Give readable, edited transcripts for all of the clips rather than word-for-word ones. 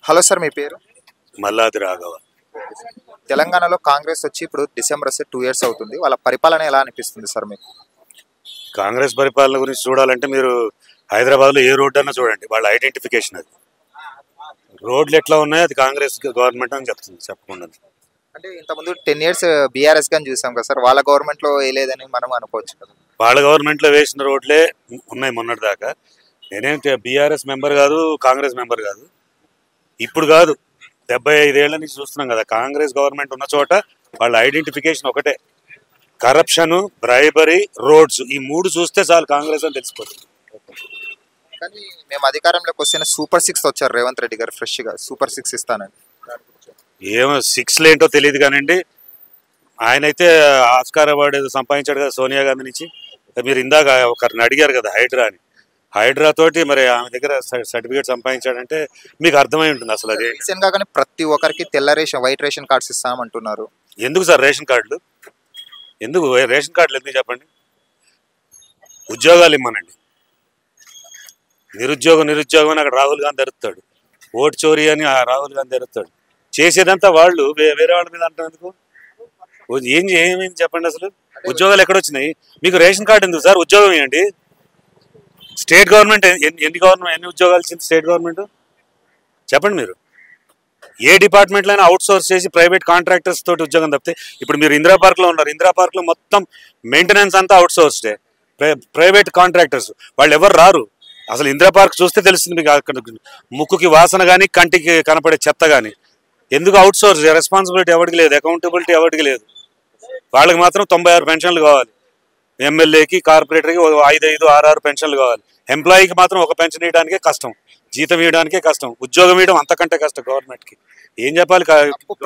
Hello sir, మీ పేరు? మల్లాది రాఘవ. తెలంగాణలో కాంగ్రెస్ వచ్చి ఇప్పుడు డిసెంబర్ వస్తే 2 years అవుతుంది. వాళ్ళ పరిపాలన ఎలా అనిపిస్తుంది సార్ మీకు? కాంగ్రెస్ పరిపాలన గురించి చూడాలంటే మీరు హైదరాబాద్లో ఏ రోడ్డు అన్నా చూడండి, వాళ్ళ ఐడెంటిఫికేషన్ అది. రోడ్లు ఎట్లా ఉన్నాయో అది కాంగ్రెస్ గవర్నమెంట్ అని చెప్తుంది, చెప్పకుండా. అంటే ఇంతకుముందు 10 years బీఆర్ఎస్ గాని చూసాం కదా సార్, వాళ్ళ గవర్నమెంట్లో వేయలేదని మనం అనుకోవచ్చు కదా. వాళ్ళ గవర్నమెంట్లో వేసిన రోడ్లే ఉన్నాయి మొన్నటి దాకా. నేనేం బీఆర్ఎస్ మెంబర్ కాదు, కాంగ్రెస్ మెంబర్ కాదు. ఇప్పుడు కాదు, 75 ఏళ్ల నుంచి చూస్తున్నాం కదా. కాంగ్రెస్ గవర్నమెంట్ ఉన్న చోట వాళ్ళ ఐడెంటిఫికేషన్ ఒకటే, కరప్షన్, బ్రైబరీ, రోడ్స్. ఈ 3 చూస్తే చాలు కాంగ్రెస్ అని తెలిసిపోతుంది. కానీ మేము అధికారంలోకి వస్తే సూపర్ 6 వచ్చారు రేవంత్ రెడ్డి గారు, ఫ్రెష్గా సూపర్ 6 ఇస్తానని. ఏమో 6 ఏంటో తెలియదు కానివ్వండి. ఆయన అయితే ఆస్కార్ అవార్డు ఏదో సంపాదించాడు కదా సోనియా గాంధీ నుంచి. మీరు ఇందాక ఒకరిని అడిగారు కదా హైడ్రా అని. హైడ్రా తోటి మరి ఆమె దగ్గర సర్టిఫికేట్ సంపాదించాడంటే మీకు అర్థమై ఉంటుంది అసలు. అది రీసెంట్ గా కానీ ప్రతి ఒక్కరికి తెల్ల రేషన్, వైట్ రేషన్ కార్డ్స్ ఇస్తామంటున్నారు. ఎందుకు సార్ రేషన్ కార్డులు? ఎందుకు రేషన్ కార్డులు ఎందుకు చెప్పండి? ఉద్యోగాలు ఇమ్మనండి. నిరుద్యోగం అని అక్కడ రాహుల్ గాంధీ తెరుస్తాడు. ఓటు చోరీ అని ఆ రాహుల్ గాంధీ తెరుస్తాడు. చేసేదంతా వాళ్ళు, వేరే వాళ్ళ మీద అంటున్నందుకు ఏమైంది చెప్పండి అసలు? ఉద్యోగాలు ఎక్కడొచ్చినాయి? మీకు రేషన్ కార్డు ఎందుకు సార్? ఉద్యోగం ఇవ్వండి. స్టేట్ గవర్నమెంట్ ఎన్ని ఉద్యోగాలు ఇచ్చింది స్టేట్ గవర్నమెంట్ చెప్పండి మీరు? ఏ డిపార్ట్మెంట్లో అయినా అవుట్ సోర్స్ చేసి ప్రైవేట్ కాంట్రాక్టర్స్ తోటి ఉద్యోగం తప్పితే, ఇప్పుడు మీరు ఇందిరా పార్క్లో ఉన్నారు, ఇందిరా పార్క్లో మొత్తం మెయింటెనెన్స్ అంతా అవుట్ సోర్స్డే, ప్రైవేట్ కాంట్రాక్టర్స్. వాళ్ళు ఎవరు రారు అసలు. ఇందిరా పార్క్ చూస్తే తెలుస్తుంది మీకు, అక్కడ ముక్కుకి వాసన కానీ కంటికి కనపడే చెత్త కానీ. ఎందుకు అవుట్ సోర్స్? రెస్పాన్సిబిలిటీ ఎవరికి లేదు, అకౌంటబిలిటీ ఎవరికి లేదు. వాళ్ళకి మాత్రం 96 పెన్షన్లు కావాలి. ఎమ్మెల్యేకి, కార్పొరేటర్కి 5, 6 పెన్షన్లు కావాలి. ఎంప్లాయీకి మాత్రం ఒక పెన్షన్ ఇవ్వడానికే కష్టం, జీతం ఇవ్వడానికే కష్టం, ఉద్యోగం ఇవ్వడం అంతకంటే కష్టం గవర్నమెంట్కి. ఏం చెప్పాలి?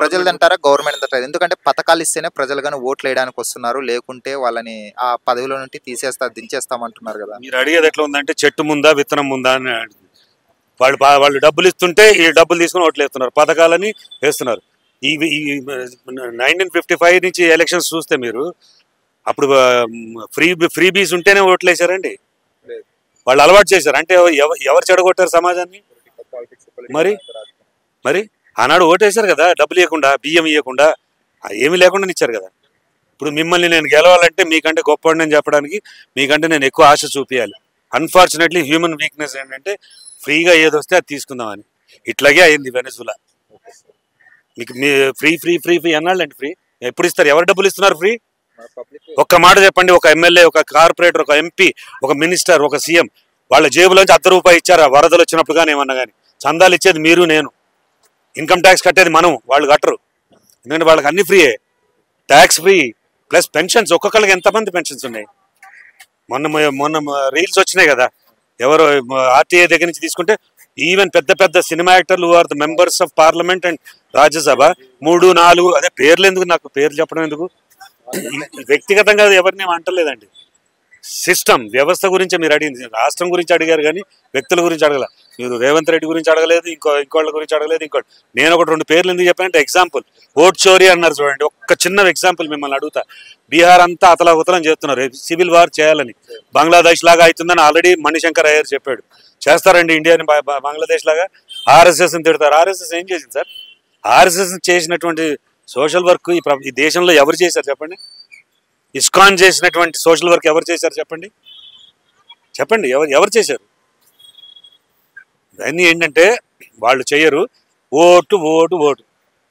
ప్రజలు అంటారా గవర్నమెంట్ అంటారా? ఎందుకంటే పథకాలు ఇస్తేనే ప్రజలు కానీ ఓట్లు వేయడానికి వస్తున్నారు, లేకుంటే వాళ్ళని ఆ పదవిలో నుండి దించేస్తామంటున్నారు కదా. మీరు అడిగేది ఎట్లా ఉందంటే చెట్టు ముందా విత్తనం ముందా అని. వాళ్ళు డబ్బులు ఇస్తుంటే ఈ డబ్బులు తీసుకుని ఓట్లు వేస్తున్నారు, పథకాలని వేస్తున్నారు. ఈ 1955 నుంచి ఎలక్షన్స్ చూస్తే మీరు, అప్పుడు ఫ్రీ బీస్ ఉంటేనే ఓట్లు వేసారండి. వాళ్ళు అలవాటు చేశారు. అంటే ఎవరు చెడగొట్టారు సమాజాన్ని? మరి ఆనాడు ఓటేశారు కదా, డబ్బులు ఇవ్వకుండా, బియ్యం ఇవ్వకుండా, ఏమీ లేకుండా ఇచ్చారు కదా. ఇప్పుడు మిమ్మల్ని నేను గెలవాలంటే మీకంటే గొప్పవాడిని అని చెప్పడానికి, మీకంటే నేను ఎక్కువ ఆశ చూపించాలి. అన్ఫార్చునేట్లీ హ్యూమన్ వీక్నెస్ ఏంటంటే ఫ్రీగా ఏదొస్తే అది తీసుకుందామని. ఇట్లాగే అయింది వెనజులా. మీకు మీ ఫ్రీ అన్నాళ్ళండి. ఫ్రీ ఎప్పుడు ఇస్తారు? ఎవరు డబ్బులు ఇస్తున్నారు ఫ్రీ? ఒక్క మాట చెప్పండి. ఒక ఎమ్మెల్యే, ఒక కార్పొరేటర్, ఒక ఎంపీ, ఒక మినిస్టర్, ఒక సీఎం వాళ్ళ జేబులోంచి ₹1 ఇచ్చారా వరదలు వచ్చినప్పుడు కానీ ఏమన్నా కానీ? చందాలు ఇచ్చేది మీరు, నేను. ఇన్కమ్ ట్యాక్స్ కట్టేది మనం, వాళ్ళు కట్టరు. ఎందుకంటే వాళ్ళకి అన్ని ఫ్రీయే. Tax free plus pensions. ఒక్కొక్కరికి ఎంతమంది పెన్షన్స్ ఉన్నాయి? మొన్న రీల్స్ వచ్చినాయి కదా, ఎవరు ఆర్టీఏ దగ్గర నుంచి తీసుకుంటే ఈవెన్ పెద్ద సినిమా యాక్టర్లు are the members of parliament and Rajya Sabha 3, 4 అదే పేర్లు ఎందుకు, నాకు పేర్లు చెప్పడం ఎందుకు? వ్యక్తిగతంగా ఎవరిని అంటలేదండి. సిస్టమ్, వ్యవస్థ గురించి మీరు అడిగింది. రాష్ట్రం గురించి అడిగారు కానీ వ్యక్తుల గురించి అడగల. మీరు రేవంత్ రెడ్డి గురించి అడగలేదు, ఇంకోళ్ళ గురించి అడగలేదు. నేను 1-2 పేర్లు ఎందుకు చెప్పానంటే ఎగ్జాంపుల్. ఓట్ చోరీ అన్నారు చూడండి, ఒక్క చిన్న ఎగ్జాంపుల్ మిమ్మల్ని అడుగుతా. బీహార్ అంతా అతలాకుతలం చేస్తున్నారు, సివిల్ వార్ చేయాలని. బంగ్లాదేశ్ లాగా అవుతుందని ఆల్రెడీ మణిశంకర్ అయ్యర్ చెప్పాడు. చేస్తారండి ఇండియాని బంగ్లాదేశ్ లాగా? ఆర్ఎస్ఎస్ని తిడతారు. ఆర్ఎస్ఎస్ ఏం చేసింది సార్? ఆర్ఎస్ఎస్ చేసినటువంటి సోషల్ వర్క్ ఈ దేశంలో ఎవరు చేశారు చెప్పండి? ఇస్కాన్ చేసినటువంటి సోషల్ వర్క్ ఎవరు చేశారు చెప్పండి? ఎవరు చేశారు? అన్నీ ఏంటంటే వాళ్ళు చెయ్యరు. ఓటు.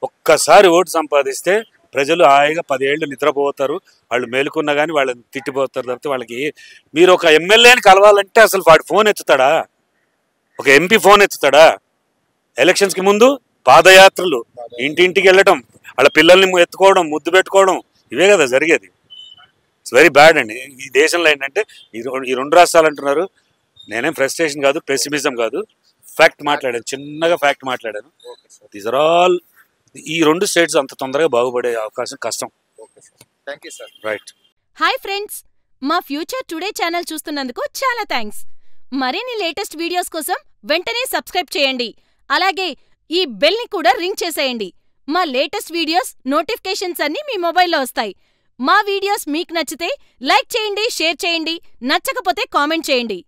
ఒక్కసారి ఓటు సంపాదిస్తే ప్రజలు హాయిగా 10 ఏళ్ళు నిద్రపోతారు. వాళ్ళు మేలుకున్నా కానీ వాళ్ళని తిట్టిపోతారు తప్పితే వాళ్ళకి. మీరు ఒక ఎమ్మెల్యేని కలవాలంటే అసలు వాడు ఫోన్ ఎత్తుతాడా? ఒక ఎంపీ ఫోన్ ఎత్తుతాడా? ఎలక్షన్స్కి ముందు పాదయాత్రలు, ఇంటింటికి వెళ్ళటం, వాళ్ళ పిల్లల్ని ఎత్తుకోవడం, ముద్దు పెట్టుకోవడం, ఇవే కదా జరిగేది. ఇట్స్ వెరీ బ్యాడ్ అండి. ఈ దేశంలో ఏంటంటే ఈ 2 రాష్ట్రాలు అంటున్నారు. నేనేం ఫ్రస్ట్రేషన్ కాదు, పెసిమిజం కాదు, ఫ్యాక్ట్ మాట్లాడాను, చిన్నగా ఫ్యాక్ట్ మాట్లాడాను. These are all. ఈ 2 స్టేట్స్ అంత తొందరగా బాగుపడే అవకాశం కష్టం. రైట్. హాయ్ ఫ్రెండ్స్, మా ఫ్యూచర్ టుడే ఛానల్ చూస్తున్నందుకు చాలా థ్యాంక్స్. మరిన్ని లేటెస్ట్ వీడియోస్ కోసం వెంటనే సబ్స్క్రైబ్ చేయండి. అలాగే ఈ బెల్ని కూడా రింగ్ చేసేయండి. మా లేటెస్ట్ వీడియోస్ నోటిఫికేషన్స్ అన్నీ మీ మొబైల్లో వస్తాయి. మా వీడియోస్ మీకు నచ్చితే లైక్ చేయండి, షేర్ చేయండి, నచ్చకపోతే కామెంట్ చేయండి.